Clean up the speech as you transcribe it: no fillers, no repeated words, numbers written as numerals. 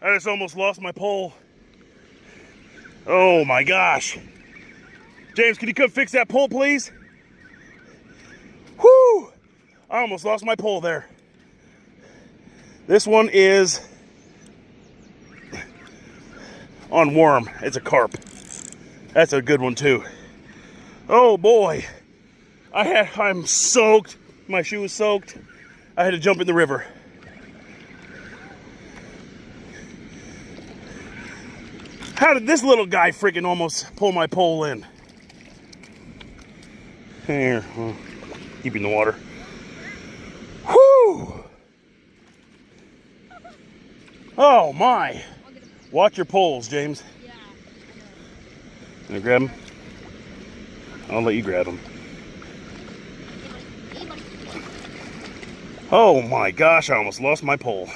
I just almost lost my pole. Oh my gosh. James, can you come fix that pole, please? Whoo! I almost lost my pole there. This one is on worm. It's a carp. That's a good one too. Oh boy. I'm soaked. My shoe is soaked. I had to jump in the river. How did this little guy freaking almost pull my pole in? Here, keep in the water. Whoo! Oh my! Watch your poles, James. Yeah. Gonna grab them? I'll let you grab them. Oh my gosh, I almost lost my pole.